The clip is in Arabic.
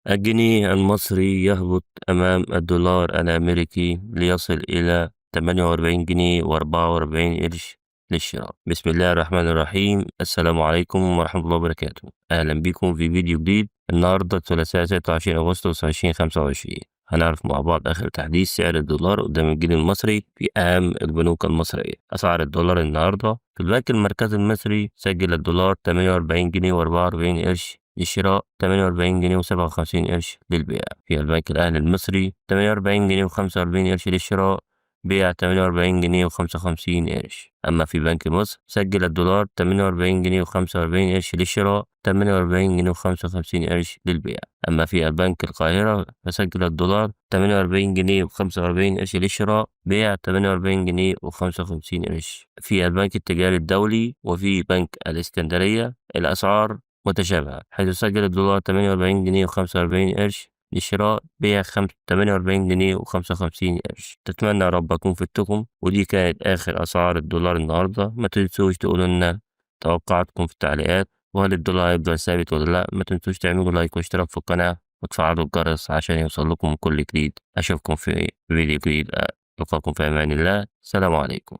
الجنيه المصري يهبط أمام الدولار الأمريكي ليصل إلى 48 جنيه و44 قرش للشراء. بسم الله الرحمن الرحيم. السلام عليكم ورحمة الله وبركاته. أهلا بكم في فيديو جديد. النهاردة الثلاثاء 26 أغسطس 2025. هنعرف مع بعض آخر تحديث سعر الدولار قدام الجنيه المصري في أهم البنوك المصرية. أسعار الدولار النهاردة في البنك المركزي المصري سجل الدولار 48 جنيه و44 قرش للشراء، 48 جنيه و57 قرش للبيع. في البنك الأهلي المصري 48 جنيه و45 قرش للشراء، بيع 48 جنيه و55 قرش. أما في بنك مصر سجل الدولار 48 جنيه و45 قرش للشراء، 48 جنيه و55 قرش للبيع. أما في البنك القاهرة فسجل الدولار 48 جنيه و45 قرش للشراء، بيع 48 جنيه و55 قرش. في البنك التجاري الدولي وفي بنك الإسكندرية الأسعار متشابهة، حيث سجل الدولار 48 جنيه و45 قرش للشراء، بيع 48 جنيه و55 قرش. تتمنى يا رب أكون فدتكم، ودي كانت آخر أسعار الدولار النهاردة. ما تنسوش تقولوا لنا توقعاتكم في التعليقات، وهل الدولار هيفضل ثابت ولا لأ. ما تنسوش تعملوا لايك واشتراك في القناة وتفعلوا الجرس عشان يوصل لكم كل جديد. أشوفكم في فيديو جديد. ألقاكم في أمان الله. السلام عليكم.